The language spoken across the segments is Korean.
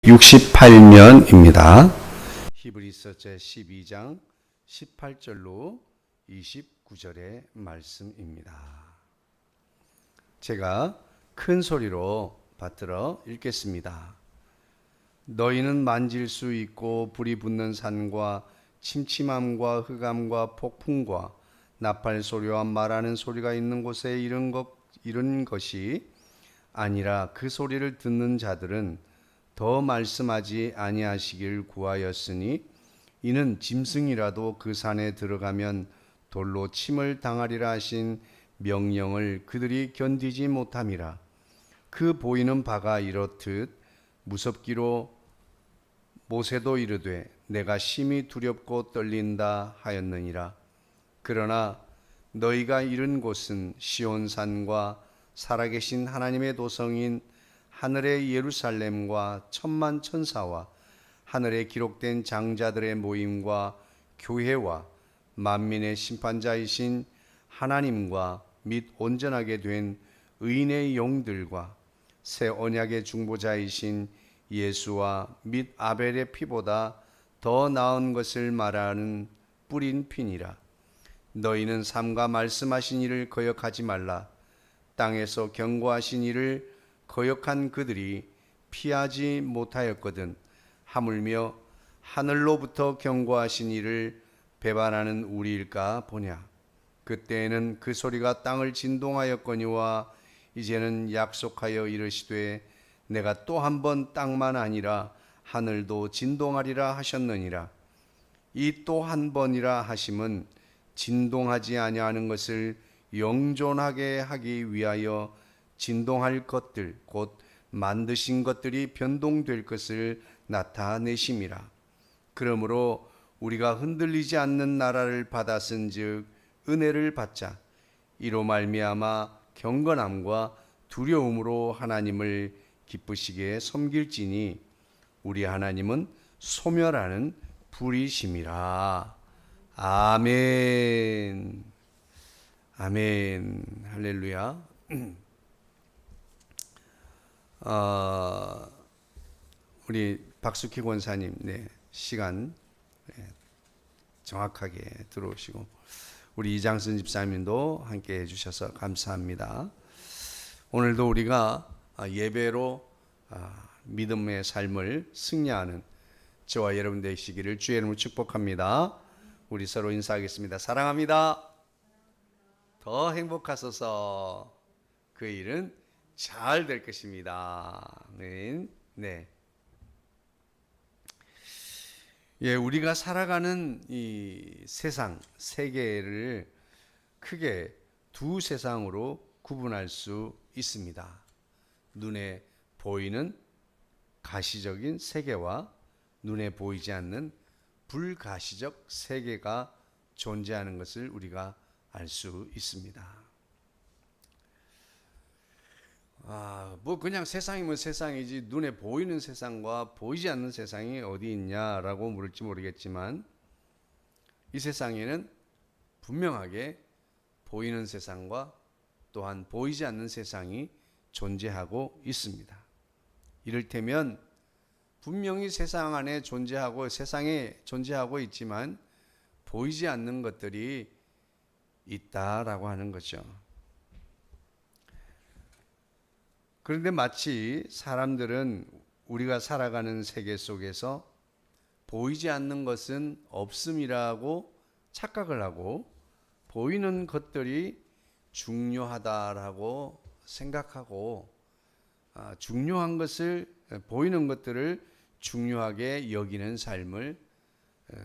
68면입니다. 히브리서 제12장 18절로 29절의 말씀입니다. 제가 큰 소리로 받들어 읽겠습니다. 너희는 만질 수 있고 불이 붙는 산과 침침함과 흑암과 폭풍과 나팔 소리와 말하는 소리가 있는 곳에 이른 것이 아니라 그 소리를 듣는 자들은 더 말씀하지 아니하시길 구하였으니 이는 짐승이라도 그 산에 들어가면 돌로 침을 당하리라 하신 명령을 그들이 견디지 못함이라. 그 보이는 바가 이렇듯 무섭기로 모세도 이르되 내가 심히 두렵고 떨린다 하였느니라. 그러나 너희가 이른 곳은 시온산과 살아계신 하나님의 도성인 하늘의 예루살렘과 천만 천사와 하늘에 기록된 장자들의 모임과 교회와 만민의 심판자이신 하나님과 및 온전하게 된 의인의 영들과 새 언약의 중보자이신 예수와 및 아벨의 피보다 더 나은 것을 말하는 뿌린 피니라. 너희는 삼가 말씀하신 이를 거역하지 말라. 땅에서 경고하신 이를 거역한 그들이 피하지 못하였거든. 하물며 하늘로부터 경고하신 이를 배반하는 우리일까 보냐. 그때에는 그 소리가 땅을 진동하였거니와 이제는 약속하여 이르시되 내가 또 한 번 땅만 아니라 하늘도 진동하리라 하셨느니라. 이 또 한 번이라 하심은 진동하지 아니하는 것을 영존하게 하기 위하여 진동할 것들 곧 만드신 것들이 변동될 것을 나타내심이라. 그러므로 우리가 흔들리지 않는 나라를 받았은즉 은혜를 받자. 이로 말미암아 경건함과 두려움으로 하나님을 기쁘시게 섬길지니 우리 하나님은 소멸하는 불이심이라. 아멘. 아멘. 할렐루야. 우리 박숙희 권사님, 시간 정확하게 들어오시고 우리 이장순 집사님도 함께 해주셔서 감사합니다. 오늘도 우리가 예배로 믿음의 삶을 승리하는 저와 여러분 되시기를 주의 이름으로 축복합니다. 우리 서로 인사하겠습니다. 사랑합니다. 더 행복하소서. 그 일은 잘 될 것입니다. 네. 우리가 살아가는 이 세상, 세계를 크게 두 세상으로 구분할 수 있습니다. 눈에 보이는 가시적인 세계와 눈에 보이지 않는 불가시적 세계가 존재하는 것을 우리가 알 수 있습니다. 그냥 세상이면 세상이지 눈에 보이는 세상과 보이지 않는 세상이 어디 있냐라고 물을지 모르겠지만 이 세상에는 분명하게 보이는 세상과 또한 보이지 않는 세상이 존재하고 있습니다. 이를테면 분명히 세상 안에 세상에 존재하고 있지만 보이지 않는 것들이 있다라고 하는 거죠. 그런데 마치 사람들은 우리가 살아가는 세계 속에서 보이지 않는 것은 없음이라고 착각을 하고 보이는 것들이 중요하다라고 생각하고 중요한 것을 보이는 것들을 중요하게 여기는 삶을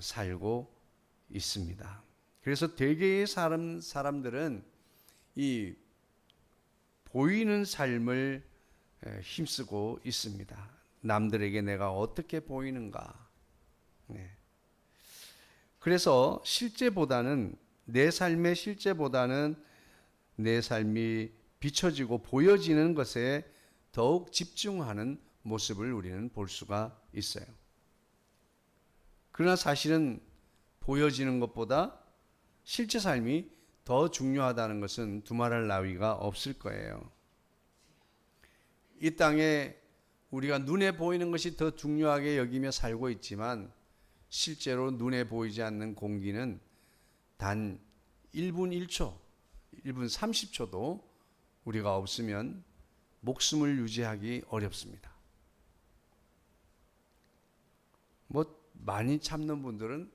살고 있습니다. 그래서 대개의 사람들은 이 보이는 삶을 힘쓰고 있습니다. 남들에게 내가 어떻게 보이는가. 그래서 내 삶의 실제보다는 내 삶이 비춰지고 보여지는 것에 더욱 집중하는 모습을 우리는 볼 수가 있어요. 그러나 사실은 보여지는 것보다 실제 삶이 더 중요하다는 것은 두말할 나위가 없을 거예요. 이 땅에 우리가 눈에 보이는 것이 더 중요하게 여기며 살고 있지만 실제로 눈에 보이지 않는 공기는 단 1분 1초, 1분 30초도 우리가 없으면 목숨을 유지하기 어렵습니다. 많이 참는 분들은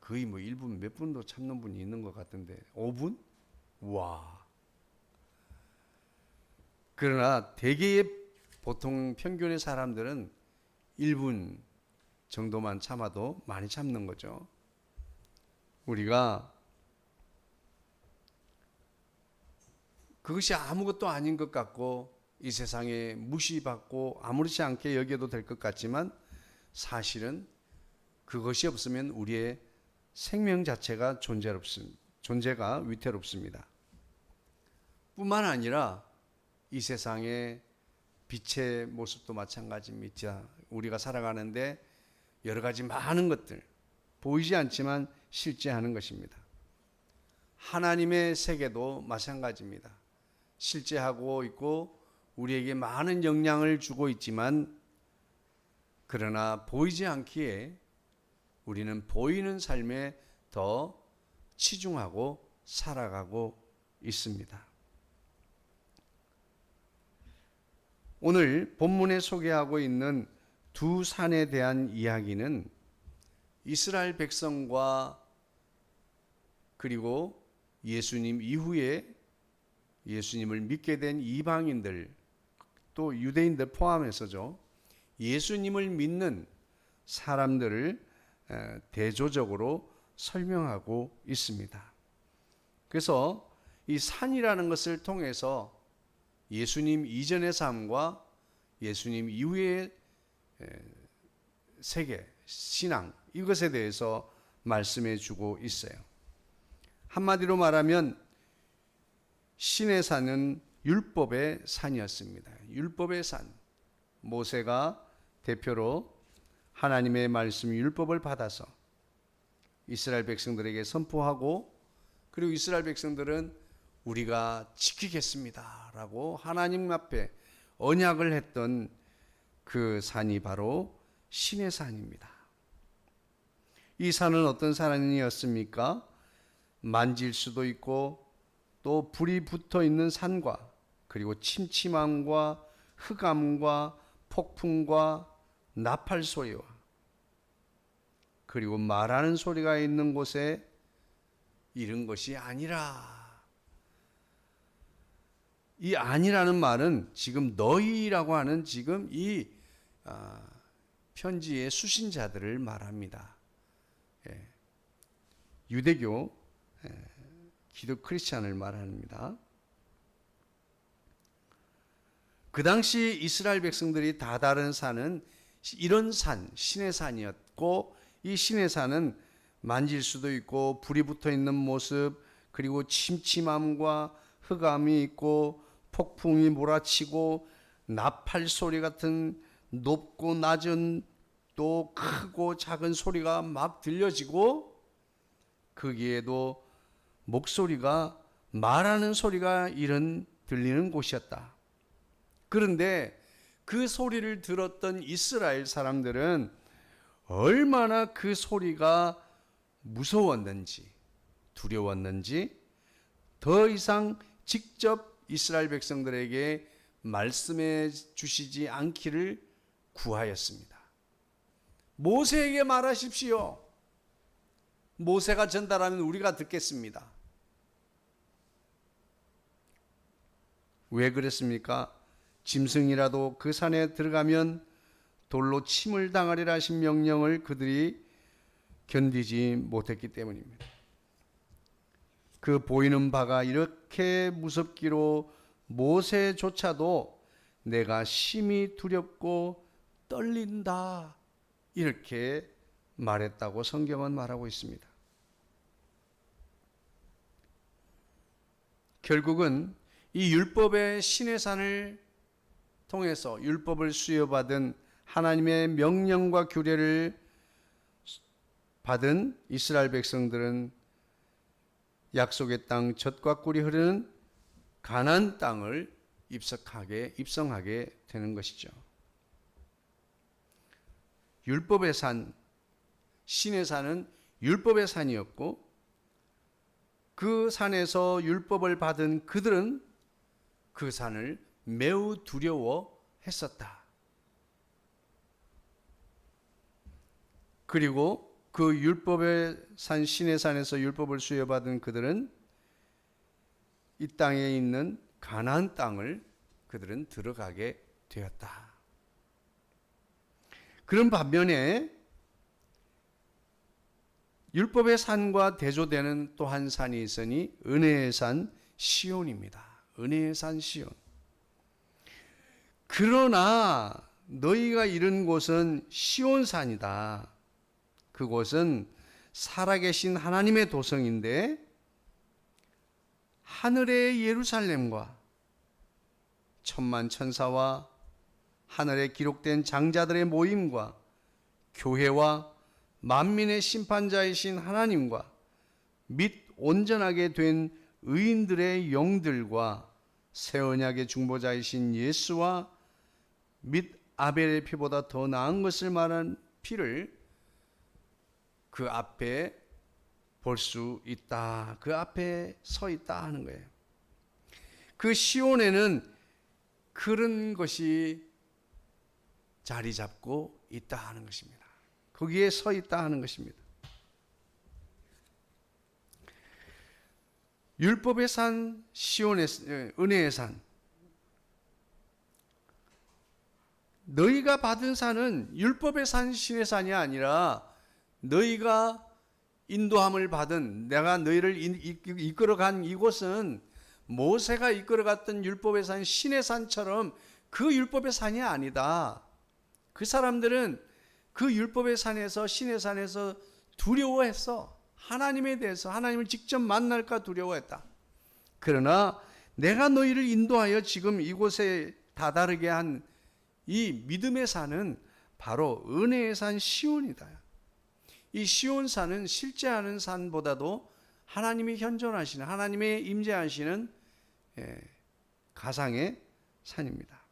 거의 1분 몇 분도 참는 분이 있는 것 같은데 5분? 와. 그러나 대개의 보통 평균의 사람들은 1분 정도만 참아도 많이 참는 거죠. 우리가 그것이 아무것도 아닌 것 같고 이 세상에 무시받고 아무렇지 않게 여겨도 될 것 같지만 사실은 그것이 없으면 우리의 생명 자체가 존재가 위태롭습니다. 뿐만 아니라 이 세상의 빛의 모습도 마찬가지입니다. 우리가 살아가는데 여러 가지 많은 것들 보이지 않지만 실제하는 것입니다. 하나님의 세계도 마찬가지입니다. 실제하고 있고 우리에게 많은 영향을 주고 있지만 그러나 보이지 않기에 우리는 보이는 삶에 더 치중하고 살아가고 있습니다. 오늘 본문에 소개하고 있는 두 산에 대한 이야기는 이스라엘 백성과 그리고 예수님 이후에 예수님을 믿게 된 이방인들 또 유대인들 포함해서죠. 예수님을 믿는 사람들을 대조적으로 설명하고 있습니다. 그래서 이 산이라는 것을 통해서 예수님 이전의 삶과 예수님 이후의 세계, 신앙 이것에 대해서 말씀해 주고 있어요. 한마디로 말하면 신의 산은 율법의 산이었습니다. 율법의 산. 모세가 대표로 하나님의 말씀 율법을 받아서 이스라엘 백성들에게 선포하고 그리고 이스라엘 백성들은 우리가 지키겠습니다 라고 하나님 앞에 언약을 했던 그 산이 바로 신의 산입니다. 이 산은 어떤 산이었습니까? 만질 수도 있고 또 불이 붙어 있는 산과 그리고 침침함과 흑암과 폭풍과 나팔 소리와 그리고 말하는 소리가 있는 곳에 이런 것이 아니라, 이 아니라는 말은 지금 너희라고 하는 지금 이 편지의 수신자들을 말합니다. 유대교 기독 크리스찬을 말합니다. 그 당시 이스라엘 백성들이 다다른 산은 이런 산, 신의 산이었고 이 신의 산은 만질 수도 있고 불이 붙어 있는 모습 그리고 침침함과 흑암이 있고 폭풍이 몰아치고 나팔 소리 같은 높고 낮은 또 크고 작은 소리가 막 들려지고 거기에도 목소리가 말하는 소리가 들리는 곳이었다. 그런데 그 소리를 들었던 이스라엘 사람들은 얼마나 그 소리가 무서웠는지 두려웠는지 더 이상 직접 이스라엘 백성들에게 말씀해 주시지 않기를 구하였습니다. 모세에게 말하십시오. 모세가 전달하면 우리가 듣겠습니다. 왜 그랬습니까? 짐승이라도 그 산에 들어가면 돌로 침을 당하리라 하신 명령을 그들이 견디지 못했기 때문입니다. 그 보이는 바가 이렇게 무섭기로 모세조차도 내가 심히 두렵고 떨린다 이렇게 말했다고 성경은 말하고 있습니다. 결국은 이 율법의 신의 산을 통해서 율법을 수여받은 하나님의 명령과 규례를 받은 이스라엘 백성들은 약속의 땅 젖과 꿀이 흐르는 가나안 땅을 입성하게 되는 것이죠. 율법의 산, 신의 산은 율법의 산이었고 그 산에서 율법을 받은 그들은 그 산을 매우 두려워했었다. 그리고 그 율법의 산, 신의 산에서 율법을 수여받은 그들은 이 땅에 있는 가나안 땅을 그들은 들어가게 되었다. 그런 반면에 율법의 산과 대조되는 또 한 산이 있으니 은혜의 산 시온입니다. 은혜의 산 시온. 그러나 너희가 이른 곳은 시온산이다. 그곳은 살아계신 하나님의 도성인데 하늘의 예루살렘과 천만 천사와 하늘에 기록된 장자들의 모임과 교회와 만민의 심판자이신 하나님과 및 온전하게 된 의인들의 영들과 새 언약의 중보자이신 예수와 및 아벨의 피보다 더 나은 것을 말한 피를 그 앞에 볼 수 있다. 그 앞에 서 있다 하는 거예요. 그 시온에는 그런 것이 자리 잡고 있다 하는 것입니다. 거기에 서 있다 하는 것입니다. 율법의 산, 시온의 은혜의 산. 너희가 받은 산은 율법의 산, 신의 산이 아니라 너희가 인도함을 받은, 내가 너희를 이끌어간 이곳은 모세가 이끌어갔던 율법의 산, 신의 산처럼 그 율법의 산이 아니다. 그 사람들은 그 율법의 산에서, 신의 산에서 두려워했어. 하나님에 대해서, 하나님을 직접 만날까 두려워했다. 그러나 내가 너희를 인도하여 지금 이곳에 다다르게 한 이 믿음의 산은 바로 은혜의 산 시온이다. 이 시온산은 실제 하는 산보다도 하나님이 현존하시는, 하나님의 임재하시는 가상의 산입니다.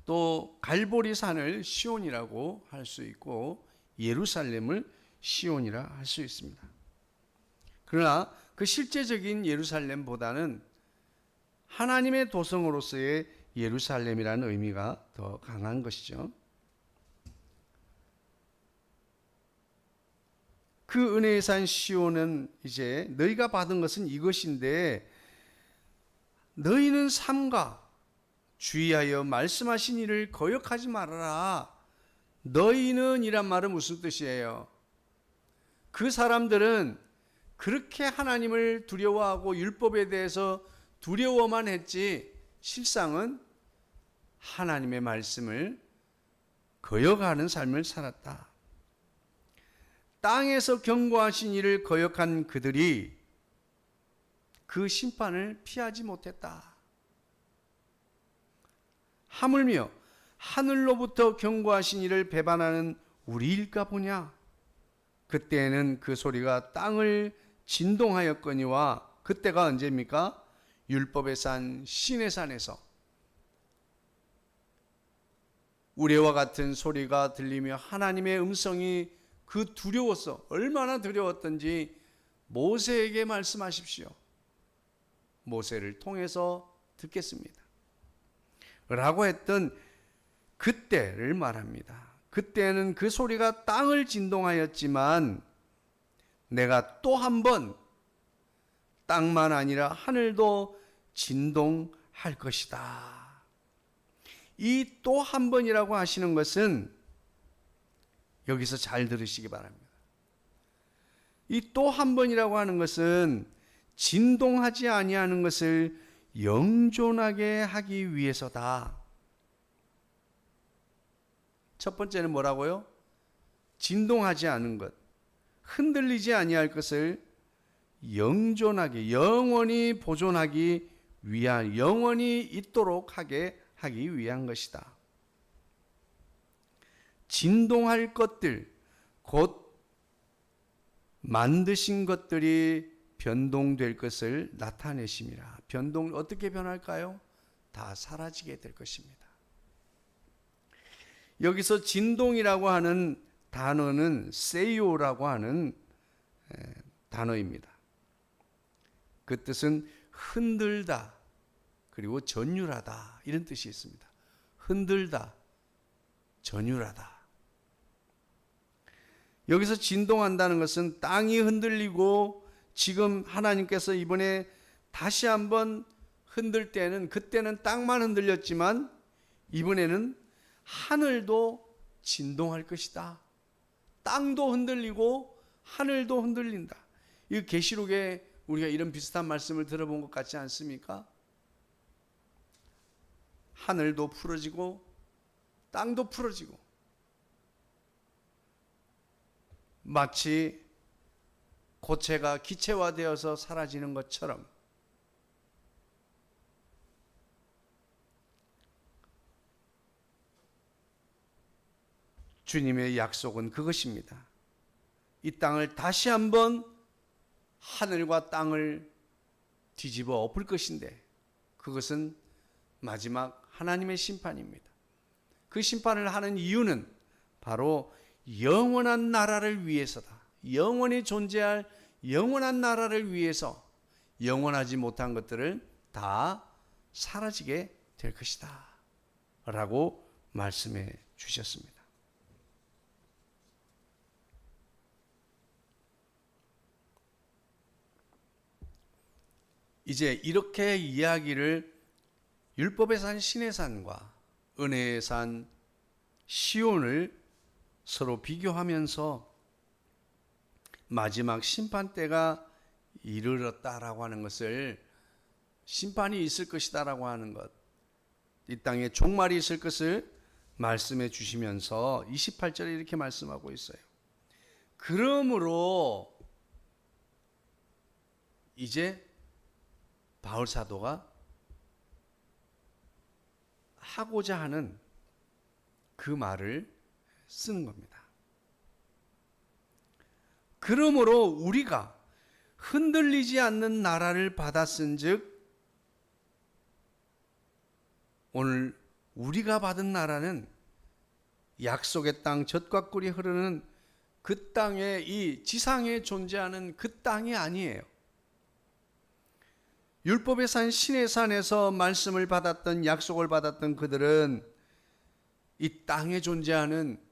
또 갈보리 산을 시온이라고 할 수 있고 예루살렘을 시온이라 할 수 있습니다. 그러나 그 실제적인 예루살렘보다는 하나님의 도성으로서의 예루살렘이라는 의미가 더 강한 것이죠. 그 은혜의 산 시온은 이제 너희가 받은 것은 이것인데 너희는 삼가 주의하여 말씀하신 일을 거역하지 말아라. 너희는 이란 말은 무슨 뜻이에요? 그 사람들은 그렇게 하나님을 두려워하고 율법에 대해서 두려워만 했지 실상은 하나님의 말씀을 거역하는 삶을 살았다. 땅에서 경고하신 일을 거역한 그들이 그 심판을 피하지 못했다. 하물며 하늘로부터 경고하신 일을 배반하는 우리일까 보냐. 그때에는 그 소리가 땅을 진동하였거니와 그때가 언제입니까? 율법의 산, 신의 산에서 우레와 같은 소리가 들리며 하나님의 음성이 그 두려웠어. 얼마나 두려웠던지 모세에게 말씀하십시오. 모세를 통해서 듣겠습니다. 라고 했던 그때를 말합니다. 그때는 그 소리가 땅을 진동하였지만 내가 또 한 번 땅만 아니라 하늘도 진동할 것이다. 이 또 한 번이라고 하시는 것은 여기서 잘 들으시기 바랍니다. 이 또 한 번이라고 하는 것은 진동하지 아니하는 것을 영존하게 하기 위해서다. 첫 번째는 뭐라고요? 진동하지 않은 것, 흔들리지 아니할 것을 영존하게, 영원히 보존하기 위한, 영원히 있도록 하게 하기 위한 것이다. 진동할 것들, 곧 만드신 것들이 변동될 것을 나타내심이라. 어떻게 변할까요? 다 사라지게 될 것입니다. 여기서 진동이라고 하는 단어는 세이오라고 하는 단어입니다. 그 뜻은 흔들다, 그리고 전율하다, 이런 뜻이 있습니다. 흔들다, 전율하다. 여기서 진동한다는 것은 땅이 흔들리고, 지금 하나님께서 이번에 다시 한번 흔들 때는, 그때는 땅만 흔들렸지만 이번에는 하늘도 진동할 것이다. 땅도 흔들리고 하늘도 흔들린다. 이 계시록에 우리가 이런 비슷한 말씀을 들어본 것 같지 않습니까? 하늘도 풀어지고 땅도 풀어지고, 마치 고체가 기체화되어서 사라지는 것처럼 주님의 약속은 그것입니다. 이 땅을 다시 한번 하늘과 땅을 뒤집어 엎을 것인데, 그것은 마지막 하나님의 심판입니다. 그 심판을 하는 이유는 바로 영원한 나라를 위해서다. 영원히 존재할 영원한 나라를 위해서 영원하지 못한 것들을 다 사라지게 될 것이다 라고 말씀해 주셨습니다. 이제 이렇게 이야기를 율법의 산 시내산과 은혜의 산 시온을 서로 비교하면서 마지막 심판 때가 이르렀다라고 하는 것을, 심판이 있을 것이다라고 하는 것, 이 땅에 종말이 있을 것을 말씀해 주시면서 28절에 이렇게 말씀하고 있어요. 그러므로 이제 바울 사도가 하고자 하는 그 말을 쓰는 겁니다. 그러므로 우리가 흔들리지 않는 나라를 받았은즉, 오늘 우리가 받은 나라는 약속의 땅, 젖과 꿀이 흐르는 그 땅에, 이 지상에 존재하는 그 땅이 아니에요. 율법의 산 신의 산에서 말씀을 받았던, 약속을 받았던 그들은 이 땅에 존재하는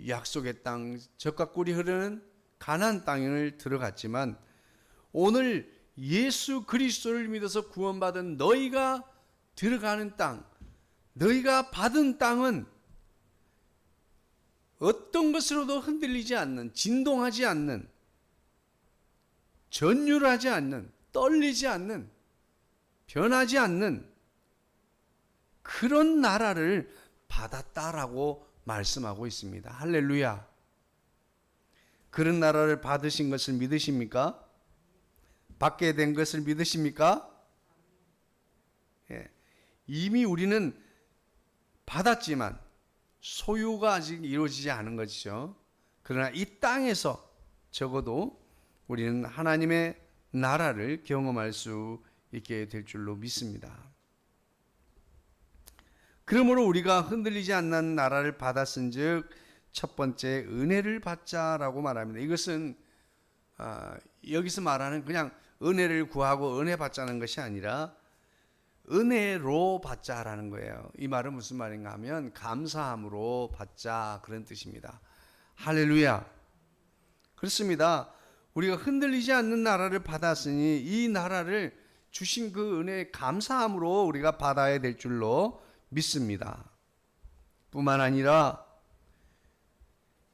약속의 땅, 젖과 꿀이 흐르는 가나안 땅을 들어갔지만, 오늘 예수 그리스도를 믿어서 구원받은 너희가 들어가는 땅, 너희가 받은 땅은 어떤 것으로도 흔들리지 않는, 진동하지 않는, 전율하지 않는, 떨리지 않는, 변하지 않는 그런 나라를 받았다라고 말씀하고 있습니다. 할렐루야. 그런 나라를 받으신 것을 믿으십니까? 받게 된 것을 믿으십니까? 예. 이미 우리는 받았지만 소유가 아직 이루어지지 않은 것이죠. 그러나 이 땅에서 적어도 우리는 하나님의 나라를 경험할 수 있게 될 줄로 믿습니다. 그러므로 우리가 흔들리지 않는 나라를 받았은즉 첫 번째 은혜를 받자라고 말합니다. 이것은 여기서 말하는 그냥 은혜를 구하고 은혜 받자는 것이 아니라 은혜로 받자라는 거예요. 이 말은 무슨 말인가 하면 감사함으로 받자, 그런 뜻입니다. 할렐루야. 그렇습니다. 우리가 흔들리지 않는 나라를 받았으니 이 나라를 주신 그 은혜에 감사함으로 우리가 받아야 될 줄로 믿습니다. 뿐만 아니라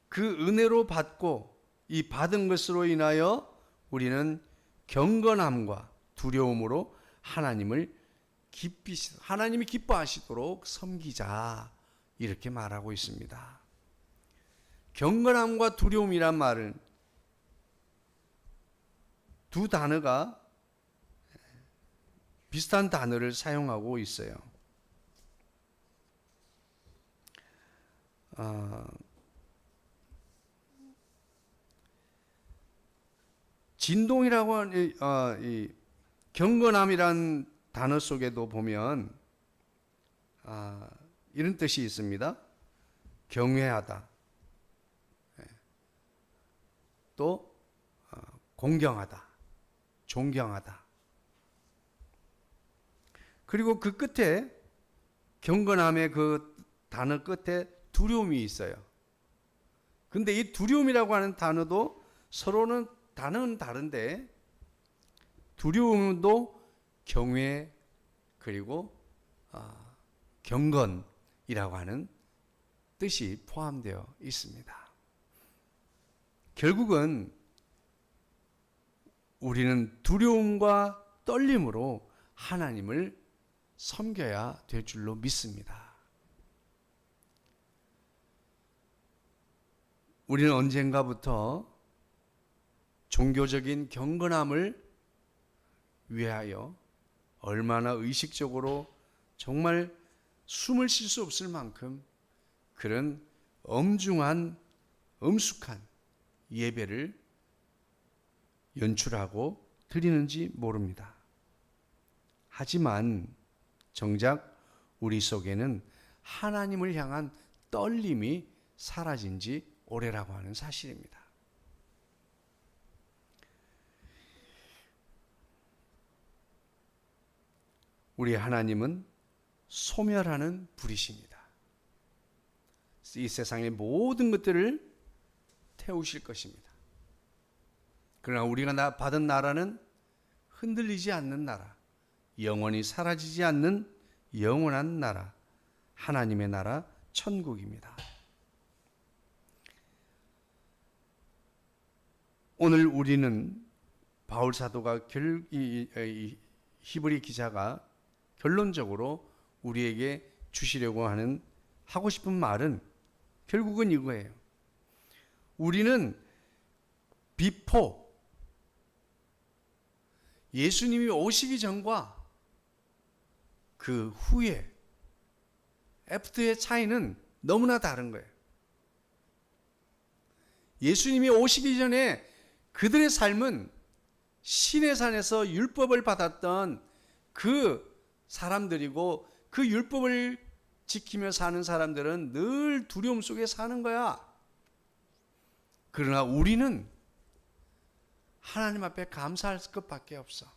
그 은혜로 받고 이 받은 것으로 인하여 우리는 경건함과 두려움으로 하나님이 기뻐하시도록 섬기자, 이렇게 말하고 있습니다. 경건함과 두려움이란 말은 두 단어가 비슷한 단어를 사용하고 있어요. 진동이라고 하는 이 경건함이란 단어 속에도 보면 이런 뜻이 있습니다. 경외하다, 또 공경하다, 존경하다. 그리고 그 끝에 경건함의 그 단어 끝에 두려움이 있어요. 근데 이 두려움이라고 하는 단어도 서로는 단어는 다른데 두려움도 경외 그리고 경건이라고 하는 뜻이 포함되어 있습니다. 결국은 우리는 두려움과 떨림으로 하나님을 섬겨야 될 줄로 믿습니다. 우리는 언젠가부터 종교적인 경건함을 위하여 얼마나 의식적으로 정말 숨을 쉴 수 없을 만큼 그런 엄중한 엄숙한 예배를 연출하고 드리는지 모릅니다. 하지만 정작 우리 속에는 하나님을 향한 떨림이 사라진 지 오래라고 하는 사실입니다. 우리 하나님은 소멸하는 불이십니다. 이 세상의 모든 것들을 태우실 것입니다. 그러나 우리가 받은 나라는 흔들리지 않는 나라, 영원히 사라지지 않는 영원한 나라, 하나님의 나라, 천국입니다. 오늘 우리는 바울 사도가 히브리 기자가 결론적으로 우리에게 주시려고 하고 싶은 말은 결국은 이거예요. 우리는 비포 예수님이 오시기 전과 그 후에 애프터의 차이는 너무나 다른 거예요. 예수님이 오시기 전에 그들의 삶은 시내산에서 율법을 받았던 그 사람들이고 그 율법을 지키며 사는 사람들은 늘 두려움 속에 사는 거야. 그러나 우리는 하나님 앞에 감사할 것밖에 없어.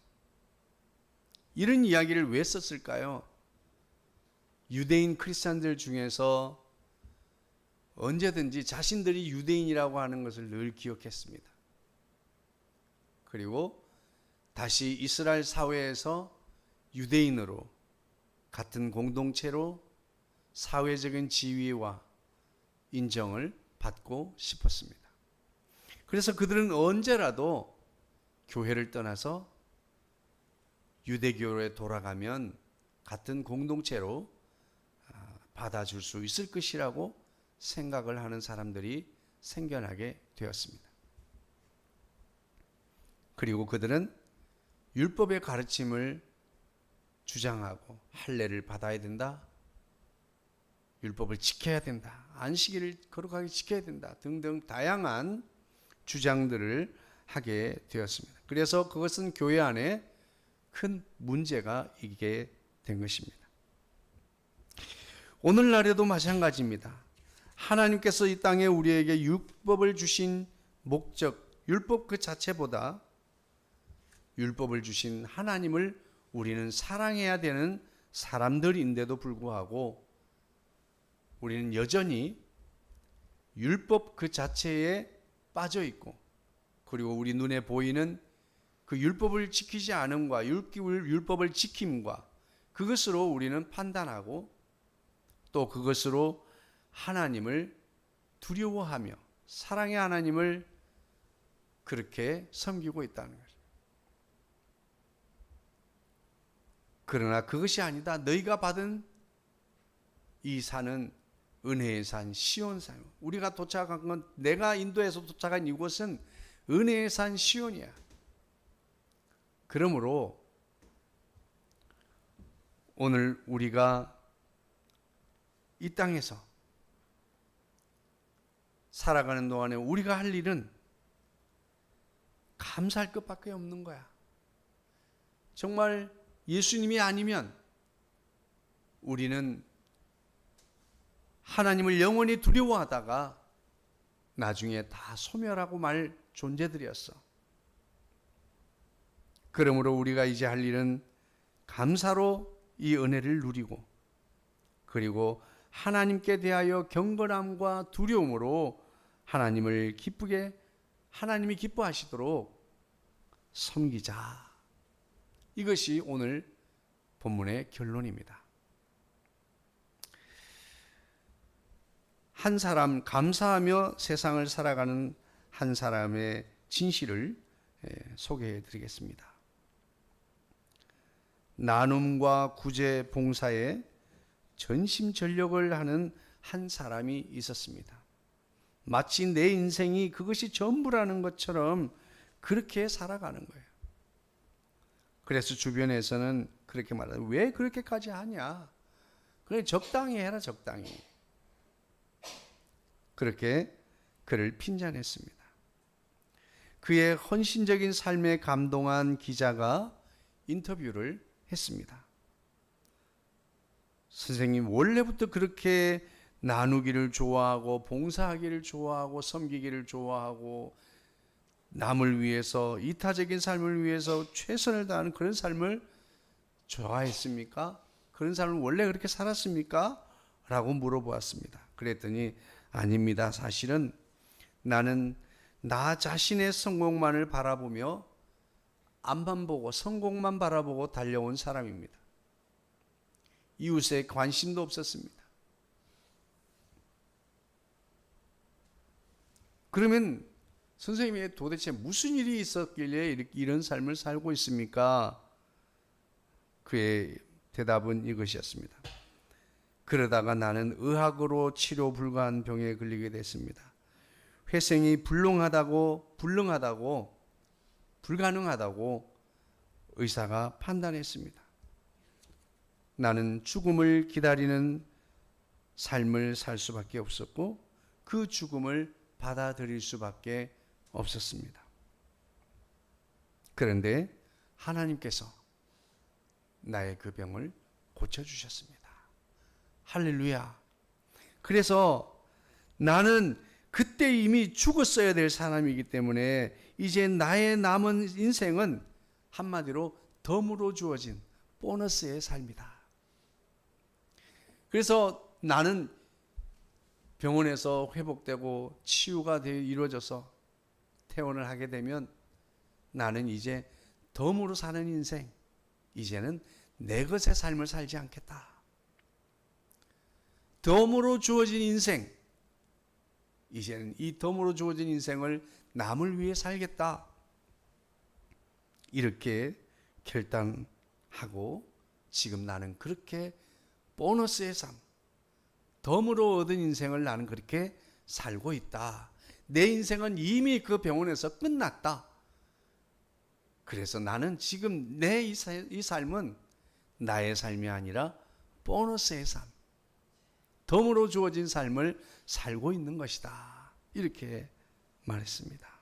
이런 이야기를 왜 썼을까요? 유대인 크리스찬들 중에서 언제든지 자신들이 유대인이라고 하는 것을 늘 기억했습니다. 그리고 다시 이스라엘 사회에서 유대인으로 같은 공동체로 사회적인 지위와 인정을 받고 싶었습니다. 그래서 그들은 언제라도 교회를 떠나서 유대교에 돌아가면 같은 공동체로 받아줄 수 있을 것이라고 생각을 하는 사람들이 생겨나게 되었습니다. 그리고 그들은 율법의 가르침을 주장하고 할례를 받아야 된다, 율법을 지켜야 된다, 안식일을 거룩하게 지켜야 된다 등등 다양한 주장들을 하게 되었습니다. 그래서 그것은 교회 안에 큰 문제가 있게 된 것입니다. 오늘날에도 마찬가지입니다. 하나님께서 이 땅에 우리에게 율법을 주신 목적, 율법 그 자체보다 율법을 주신 하나님을 우리는 사랑해야 되는 사람들인데도 불구하고 우리는 여전히 율법 그 자체에 빠져 있고, 그리고 우리 눈에 보이는 그 율법을 지키지 않음과 율법을 지킴과 그것으로 우리는 판단하고 또 그것으로 하나님을 두려워하며 사랑의 하나님을 그렇게 섬기고 있다는 거죠. 그러나 그것이 아니다. 너희가 받은 이 산은 은혜의 산, 시온산. 우리가 도착한 건, 내가 인도에서 도착한 이곳은 은혜의 산 시온이야. 그러므로 오늘 우리가 이 땅에서 살아가는 동안에 우리가 할 일은 감사할 것밖에 없는 거야. 정말 예수님이 아니면 우리는 하나님을 영원히 두려워하다가 나중에 다 소멸하고 말 존재들이었어. 그러므로 우리가 이제 할 일은 감사로 이 은혜를 누리고, 그리고 하나님께 대하여 경건함과 두려움으로 하나님을 기쁘게, 하나님이 기뻐하시도록 섬기자. 이것이 오늘 본문의 결론입니다. 한 사람, 감사하며 세상을 살아가는 한 사람의 진실을 소개해 드리겠습니다. 나눔과 구제 봉사에 전심전력을 하는 한 사람이 있었습니다. 마치 내 인생이 그것이 전부라는 것처럼 그렇게 살아가는 거예요. 그래서 주변에서는 그렇게 말해요. 왜 그렇게까지 하냐? 그래, 적당히 해라, 적당히. 그렇게 그를 핀잔했습니다. 그의 헌신적인 삶에 감동한 기자가 인터뷰를 했습니다. 선생님, 원래부터 그렇게 나누기를 좋아하고 봉사하기를 좋아하고 섬기기를 좋아하고 남을 위해서, 이타적인 삶을 위해서 최선을 다하는 그런 삶을 좋아했습니까? 그런 삶을 원래 그렇게 살았습니까? 라고 물어보았습니다. 그랬더니 아닙니다. 사실은 나는 나 자신의 성공만을 바라보며 앞만 보고 성공만 바라보고 달려온 사람입니다. 이웃에 관심도 없었습니다. 그러면 선생님이 도대체 무슨 일이 있었길래 이런 삶을 살고 있습니까? 그의 대답은 이것이었습니다. 그러다가 나는 의학으로 치료 불가한 병에 걸리게 됐습니다. 회생이 불가능하다고 의사가 판단했습니다. 나는 죽음을 기다리는 삶을 살 수밖에 없었고 그 죽음을 받아들일 수밖에 없었습니다. 그런데 하나님께서 나의 그 병을 고쳐주셨습니다. 할렐루야. 그래서 나는 그때 이미 죽었어야 될 사람이기 때문에 이제 나의 남은 인생은 한마디로 덤으로 주어진 보너스의 삶이다. 그래서 나는 병원에서 회복되고 치유가 이루어져서 퇴원을 하게 되면 나는 이제 덤으로 사는 인생, 이제는 내 것의 삶을 살지 않겠다. 덤으로 주어진 인생, 이제는 이 덤으로 주어진 인생을 남을 위해 살겠다. 이렇게 결단하고 지금 나는 그렇게 보너스의 삶, 덤으로 얻은 인생을 나는 그렇게 살고 있다. 내 인생은 이미 그 병원에서 끝났다. 그래서 나는 지금 내 이 삶은 나의 삶이 아니라 보너스의 삶, 덤으로 주어진 삶을 살고 있는 것이다. 이렇게 말했습니다.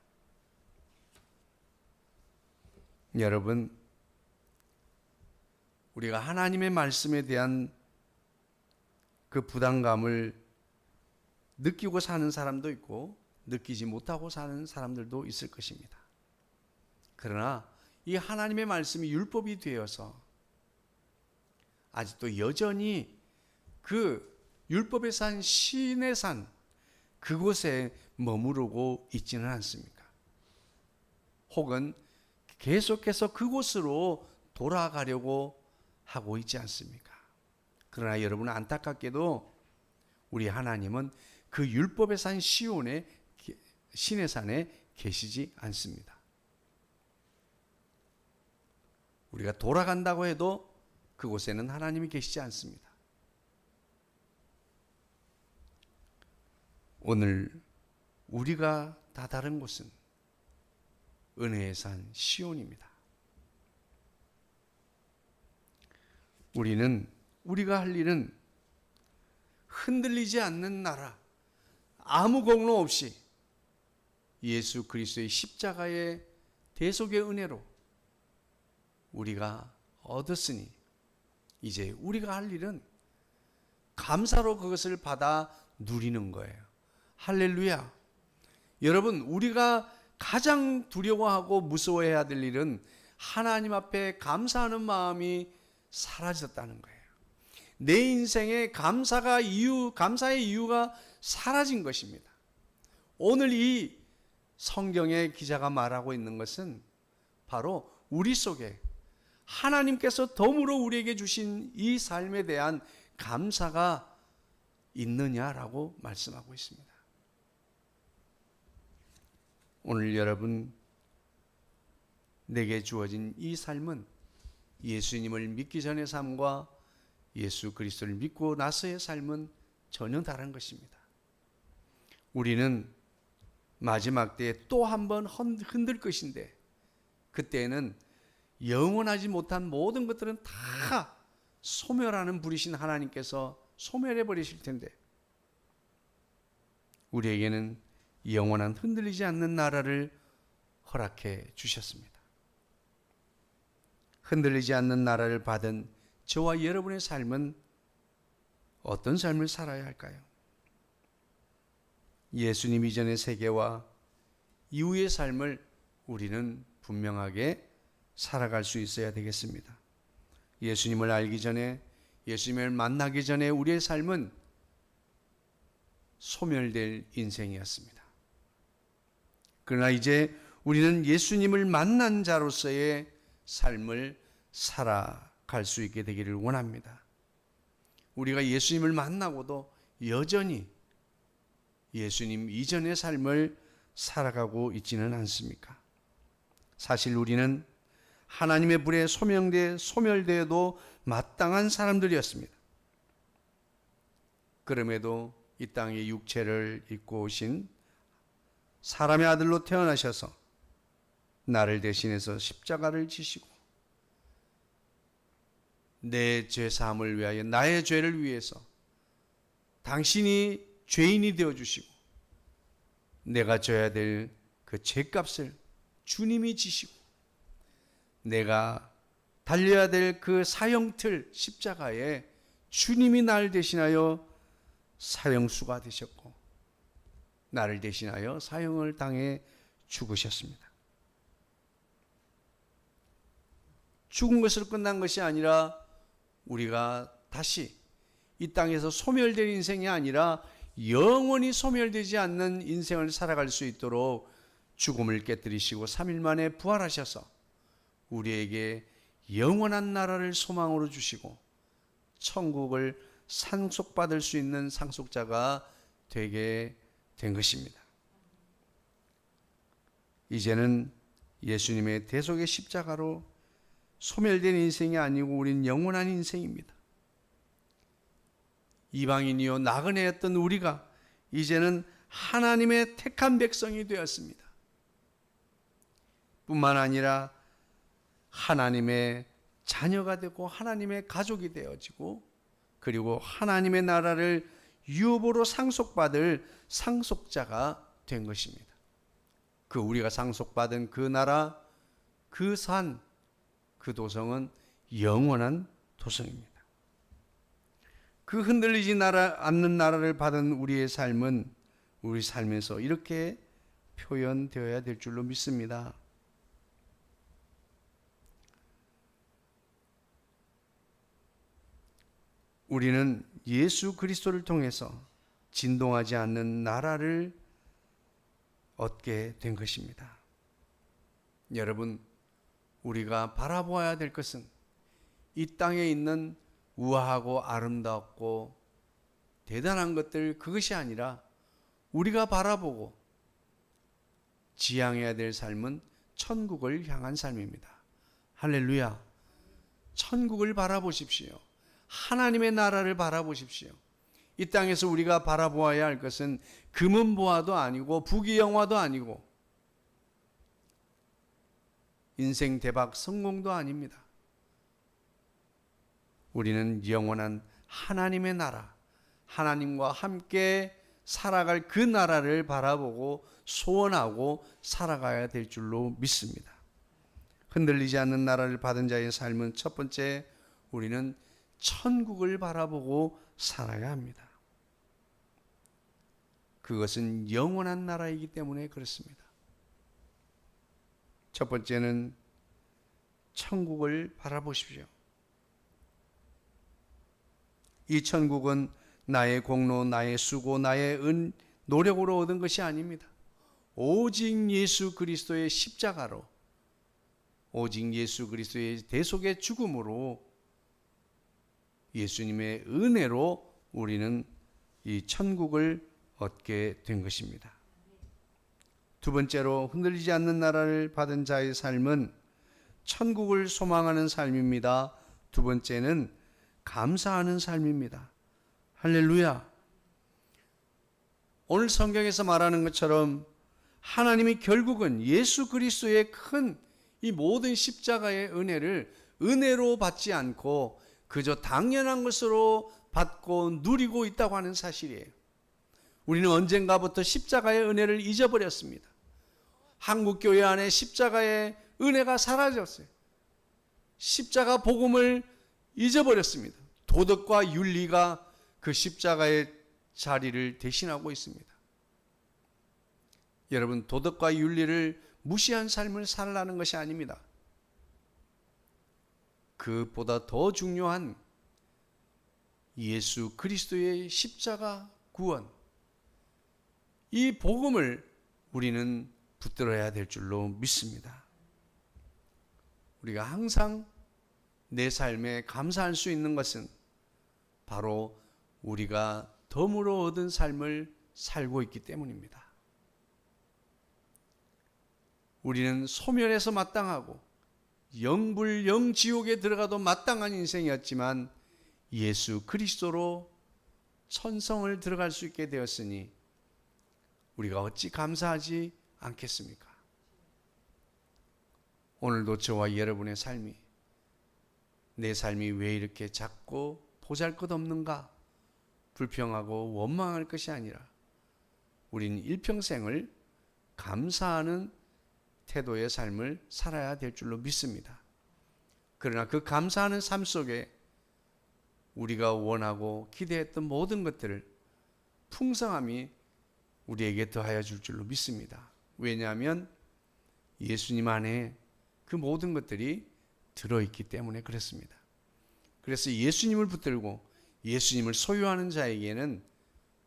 여러분, 우리가 하나님의 말씀에 대한 그 부담감을 느끼고 사는 사람도 있고 느끼지 못하고 사는 사람들도 있을 것입니다. 그러나 이 하나님의 말씀이 율법이 되어서 아직도 여전히 그 율법의 산, 신의 산, 그곳에 머무르고 있지는 않습니까? 혹은 계속해서 그곳으로 돌아가려고 하고 있지 않습니까? 그러나 여러분, 안타깝게도 우리 하나님은 그 율법의 산 시온에, 신의 산에 계시지 않습니다. 우리가 돌아간다고 해도 그곳에는 하나님이 계시지 않습니다. 오늘 우리가 다다른 곳은 은혜의 산 시온입니다. 우리가 할 일은 흔들리지 않는 나라, 아무 공로 없이 예수 그리스도의 십자가의 대속의 은혜로 우리가 얻었으니 이제 우리가 할 일은 감사로 그것을 받아 누리는 거예요. 할렐루야. 여러분, 우리가 가장 두려워하고 무서워해야 될 일은 하나님 앞에 감사하는 마음이 사라졌다는 거예요. 내 인생에 감사의 이유가 사라진 것입니다. 오늘 이 성경의 기자가 말하고 있는 것은 바로 우리 속에 하나님께서 덤으로 우리에게 주신 이 삶에 대한 감사가 있느냐라고 말씀하고 있습니다. 오늘 여러분, 내게 주어진 이 삶은 예수님을 믿기 전의 삶과 예수 그리스도를 믿고 나서의 삶은 전혀 다른 것입니다. 우리는 마지막 때에 또 한 번 흔들 것인데, 그때는 영원하지 못한 모든 것들은 다 소멸하는 분이신 하나님께서 소멸해 버리실 텐데, 우리에게는 영원한 흔들리지 않는 나라를 허락해 주셨습니다. 흔들리지 않는 나라를 받은 저와 여러분의 삶은 어떤 삶을 살아야 할까요? 예수님 이전의 세계와 이후의 삶을 우리는 분명하게 살아갈 수 있어야 되겠습니다. 예수님을 알기 전에, 예수님을 만나기 전에 우리의 삶은 소멸될 인생이었습니다. 그러나 이제 우리는 예수님을 만난 자로서의 삶을 살아갈 수 있게 되기를 원합니다. 우리가 예수님을 만나고도 여전히 예수님 이전의 삶을 살아가고 있지는 않습니까? 사실 우리는 하나님의 불에 소멸되어도 마땅한 사람들이었습니다. 그럼에도 이 땅에 육체를 입고 오신 사람의 아들로 태어나셔서 나를 대신해서 십자가를 지시고 내 죄사함을 위하여, 나의 죄를 위해서 당신이 죄인이 되어주시고 내가 져야 될 그 죄값을 주님이 지시고 내가 달려야 될 그 사형틀 십자가에 주님이 나를 대신하여 사형수가 되셨고 나를 대신하여 사형을 당해 죽으셨습니다. 죽은 것으로 끝난 것이 아니라 우리가 다시 이 땅에서 소멸될 인생이 아니라 영원히 소멸되지 않는 인생을 살아갈 수 있도록 죽음을 깨뜨리시고 3일 만에 부활하셔서 우리에게 영원한 나라를 소망으로 주시고 천국을 상속받을 수 있는 상속자가 되게 된 것입니다. 이제는 예수님의 대속의 십자가로 소멸된 인생이 아니고 우린 영원한 인생입니다. 이방인이요 나그네였던 우리가 이제는 하나님의 택한 백성이 되었습니다. 뿐만 아니라 하나님의 자녀가 되고 하나님의 가족이 되어지고 그리고 하나님의 나라를 유업으로 상속받을 상속자가 된 것입니다. 그 우리가 상속받은 그 나라, 그 산, 그 도성은 영원한 도성입니다. 그 흔들리지 않는 나라를 받은 우리의 삶은 우리 삶에서 이렇게 표현되어야 될 줄로 믿습니다. 우리는 예수 그리스도를 통해서 진동하지 않는 나라를 얻게 된 것입니다. 여러분, 우리가 바라보아야 될 것은 이 땅에 있는 우아하고 아름답고 대단한 것들, 그것이 아니라 우리가 바라보고 지향해야 될 삶은 천국을 향한 삶입니다. 할렐루야. 천국을 바라보십시오. 하나님의 나라를 바라보십시오. 이 땅에서 우리가 바라보아야 할 것은 금은보화도 아니고 부귀영화도 아니고 인생 대박 성공도 아닙니다. 우리는 영원한 하나님의 나라, 하나님과 함께 살아갈 그 나라를 바라보고 소원하고 살아가야 될 줄로 믿습니다. 흔들리지 않는 나라를 받은 자의 삶은 첫 번째, 우리는 천국을 바라보고 살아야 합니다. 그것은 영원한 나라이기 때문에 그렇습니다. 첫 번째는 천국을 바라보십시오. 이 천국은 나의 공로, 나의 수고, 나의 노력으로 얻은 것이 아닙니다. 오직 예수 그리스도의 십자가로, 오직 예수 그리스도의 대속의 죽음으로, 예수님의 은혜로 우리는 이 천국을 얻게 된 것입니다. 두 번째로, 흔들리지 않는 나라를 받은 자의 삶은 천국을 소망하는 삶입니다. 두 번째는 감사하는 삶입니다. 할렐루야. 오늘 성경에서 말하는 것처럼 하나님이 결국은 예수 그리스도의 큰 이 모든 십자가의 은혜를 은혜로 받지 않고 그저 당연한 것으로 받고 누리고 있다고 하는 사실이에요. 우리는 언젠가부터 십자가의 은혜를 잊어버렸습니다. 한국교회 안에 십자가의 은혜가 사라졌어요. 십자가 복음을 잊어버렸습니다. 도덕과 윤리가 그 십자가의 자리를 대신하고 있습니다. 여러분, 도덕과 윤리를 무시한 삶을 살라는 것이 아닙니다. 그보다 더 중요한 예수 그리스도의 십자가 구원, 이 복음을 우리는 붙들어야 될 줄로 믿습니다. 우리가 항상 내 삶에 감사할 수 있는 것은 바로 우리가 덤으로 얻은 삶을 살고 있기 때문입니다. 우리는 소멸해서 마땅하고 영불 영지옥에 들어가도 마땅한 인생이었지만 예수 그리스도로 천성을 들어갈 수 있게 되었으니 우리가 어찌 감사하지 않겠습니까? 오늘도 저와 여러분의 삶이, 내 삶이 왜 이렇게 작고 보잘것없는가 불평하고 원망할 것이 아니라 우리는 일평생을 감사하는 태도의 삶을 살아야 될 줄로 믿습니다. 그러나 그 감사하는 삶 속에 우리가 원하고 기대했던 모든 것들을 풍성함이 우리에게 더하여 줄 줄로 믿습니다. 왜냐하면 예수님 안에 그 모든 것들이 들어있기 때문에 그렇습니다. 그래서 예수님을 붙들고 예수님을 소유하는 자에게는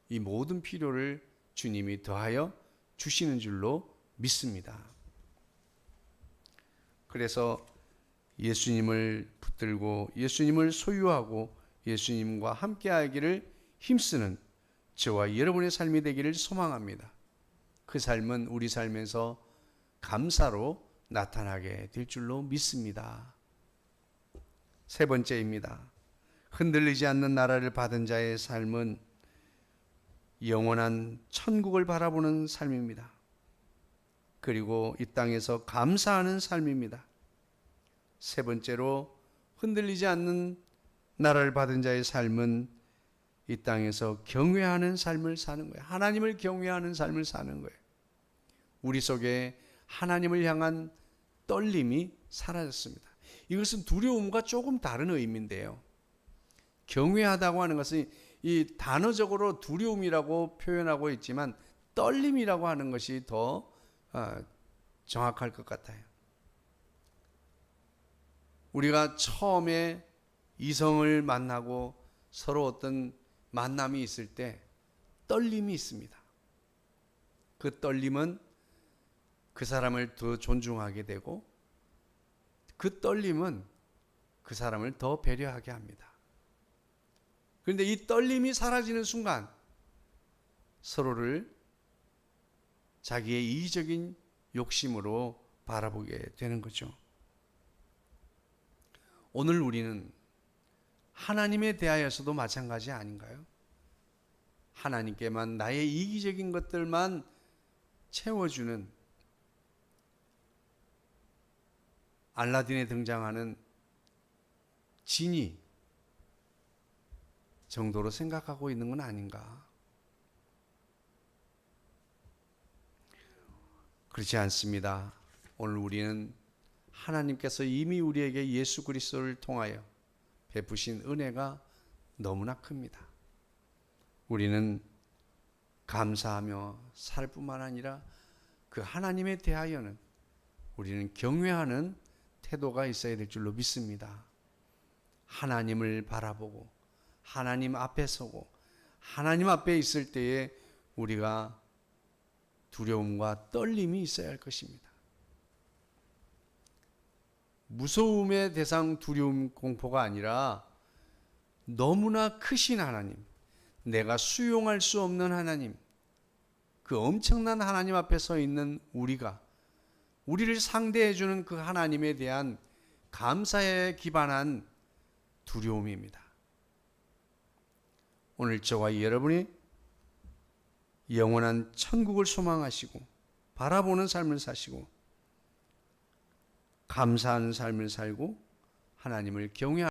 이 모든 필요를 주님이 더하여 주시는 줄로 믿습니다. 그래서 예수님을 붙들고 예수님을 소유하고 예수님과 함께하기를 힘쓰는 저와 여러분의 삶이 되기를 소망합니다. 그 삶은 우리 삶에서 감사로 나타나게 될 줄로 믿습니다. 세 번째입니다. 흔들리지 않는 나라를 받은 자의 삶은 영원한 천국을 바라보는 삶입니다. 그리고 이 땅에서 감사하는 삶입니다. 세 번째로, 흔들리지 않는 나라를 받은 자의 삶은 이 땅에서 경외하는 삶을 사는 거예요. 하나님을 경외하는 삶을 사는 거예요. 우리 속에 하나님을 향한 떨림이 사라졌습니다. 이것은 두려움과 조금 다른 의미인데요. 경외하다고 하는 것은 이 단어적으로 두려움이라고 표현하고 있지만 떨림이라고 하는 것이 더 정확할 것 같아요. 우리가 처음에 이성을 만나고 서로 어떤 만남이 있을 때 떨림이 있습니다. 그 떨림은 그 사람을 더 존중하게 되고 그 떨림은 그 사람을 더 배려하게 합니다. 그런데 이 떨림이 사라지는 순간 서로를 자기의 이기적인 욕심으로 바라보게 되는 거죠. 오늘 우리는 하나님에 대하여서도 마찬가지 아닌가요? 하나님께만 나의 이기적인 것들만 채워주는 알라딘에 등장하는 지니 정도로 생각하고 있는 건 아닌가? 그렇지 않습니다. 오늘 우리는 하나님께서 이미 우리에게 예수 그리스도를 통하여 베푸신 은혜가 너무나 큽니다. 우리는 감사하며 살 뿐만 아니라 그 하나님에 대하여는 우리는 경외하는 태도가 있어야 될 줄로 믿습니다. 하나님을 바라보고 하나님 앞에 서고 하나님 앞에 있을 때에 우리가 두려움과 떨림이 있어야 할 것입니다. 무서움의 대상 두려움 공포가 아니라 너무나 크신 하나님, 내가 수용할 수 없는 하나님, 그 엄청난 하나님 앞에 서 있는 우리를 상대해 주는 그 하나님에 대한 감사에 기반한 두려움입니다. 오늘 저와 여러분이 영원한 천국을 소망하시고 바라보는 삶을 사시고 감사하는 삶을 살고 하나님을 경외하는